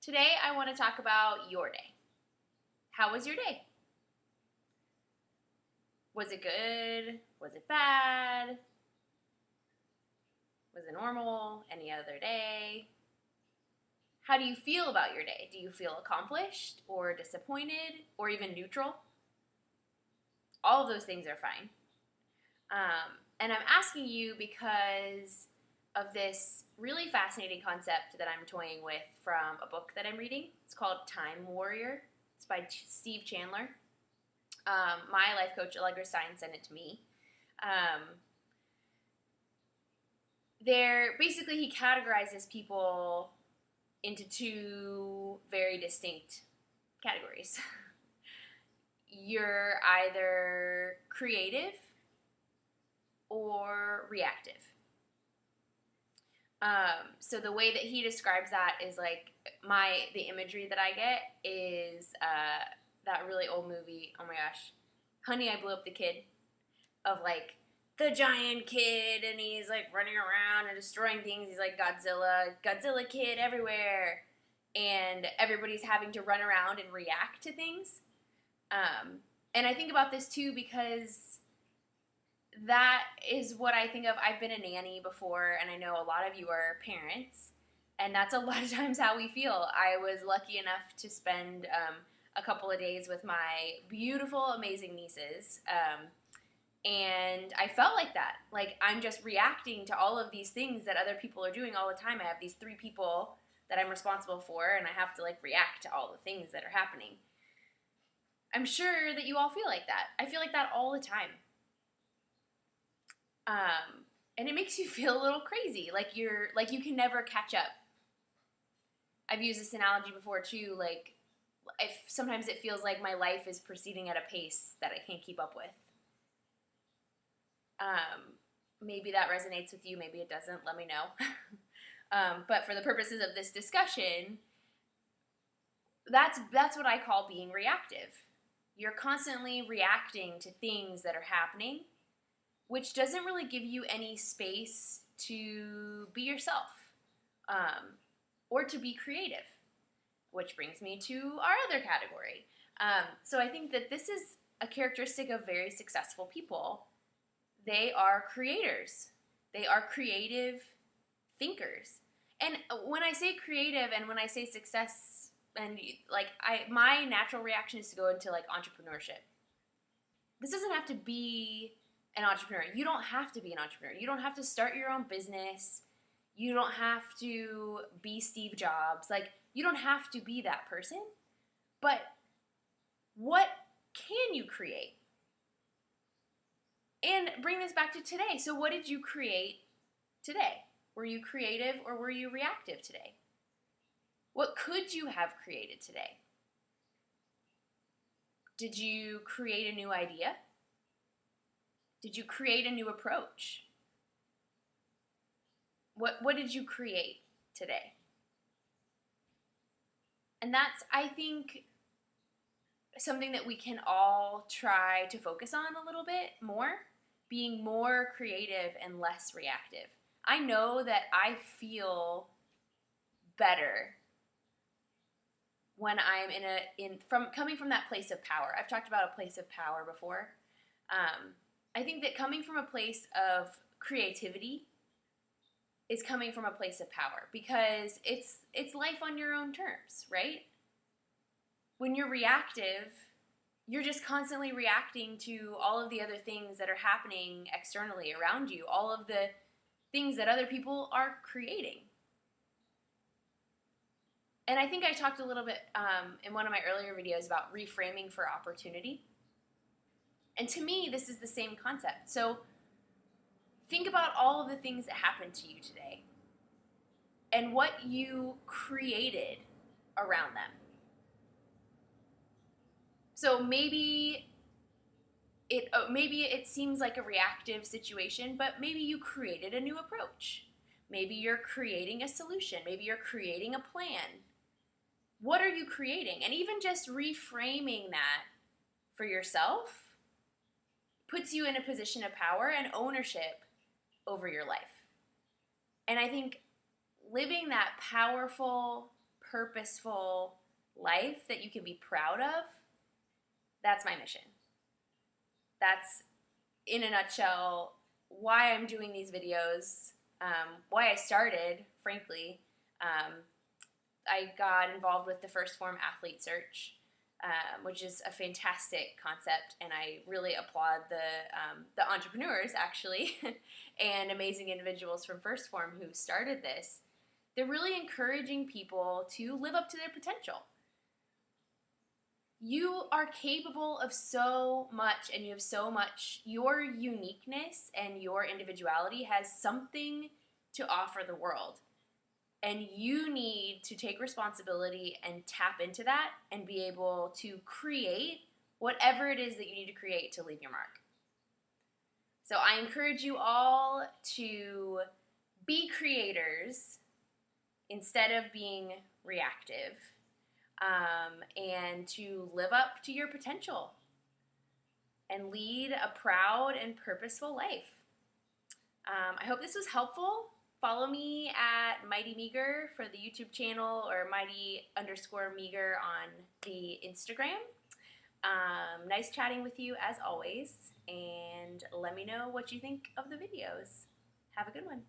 Today I want to talk about your day. How was your day? Was it good? Was it bad? Was it normal? Any other day? How do you feel about your day? Do you feel accomplished or disappointed or even neutral? All of those things are fine. And I'm asking you because of this really fascinating concept that I'm toying with from a book that I'm reading. It's called Time Warrior. It's by Steve Chandler. My life coach, Allegra Stein, sent it to me. Basically, he categorizes people into two very distinct categories. You're either creative or reactive. So the way that he describes that is like the imagery that I get is that really old movie, oh my gosh, Honey, I Blew Up the Kid, of like the giant kid and he's like running around and destroying things. He's like Godzilla kid everywhere, and everybody's having to run around and react to things. And I think about this too because that is what I think of. I've been a nanny before, and I know a lot of you are parents, and that's a lot of times how we feel. I was lucky enough to spend a couple of days with my beautiful, amazing nieces, and I felt like that. Like, I'm just reacting to all of these things that other people are doing all the time. I have these 3 people that I'm responsible for, and I have to, like, react to all the things that are happening. I'm sure that you all feel like that. I feel like that all the time. And it makes you feel a little crazy, like you can never catch up. I've used this analogy before too, like sometimes it feels like my life is proceeding at a pace that I can't keep up with. Maybe that resonates with you, maybe it doesn't, let me know. But for the purposes of this discussion, that's what I call being reactive. You're constantly reacting to things that are happening, which doesn't really give you any space to be yourself, or to be creative, which brings me to our other category. So I think that this is a characteristic of very successful people. They are creators. They are creative thinkers. And when I say creative and when I say success, and my natural reaction is to go into like entrepreneurship. This doesn't have to be an entrepreneur. You don't have to be an entrepreneur. You don't have to start your own business. You don't have to be Steve Jobs. Like, you don't have to be that person. But what can you create? And bring this back to today. So what did you create today? Were you creative or were you reactive today? What could you have created today? Did you create a new idea? Did you create a new approach? What did you create today? And that's, I think, something that we can all try to focus on a little bit more, being more creative and less reactive. I know that I feel better when I'm coming from that place of power. I've talked about a place of power before. I think that coming from a place of creativity is coming from a place of power because it's life on your own terms, right? When you're reactive, you're just constantly reacting to all of the other things that are happening externally around you, all of the things that other people are creating. And I think I talked a little bit in one of my earlier videos about reframing for opportunity. And to me, this is the same concept. So think about all of the things that happened to you today and what you created around them. So maybe it seems like a reactive situation, but maybe you created a new approach. Maybe you're creating a solution. Maybe you're creating a plan. What are you creating? And even just reframing that for yourself puts you in a position of power and ownership over your life. And I think living that powerful, purposeful life that you can be proud of, that's my mission. That's, in a nutshell, why I'm doing these videos, why I started, frankly. I got involved with the First Form Athlete Search, which is a fantastic concept, and I really applaud the entrepreneurs, actually, and amazing individuals from First Form who started this. They're really encouraging people to live up to their potential. You are capable of so much, and you have so much. Your uniqueness and your individuality has something to offer the world. And you need to take responsibility and tap into that and be able to create whatever it is that you need to create to leave your mark. So I encourage you all to be creators instead of being reactive, and to live up to your potential and lead a proud and purposeful life. I hope this was helpful. Follow me at Mighty Meager for the YouTube channel, or Mighty_Meager on the Instagram. Nice chatting with you as always, and let me know what you think of the videos. Have a good one.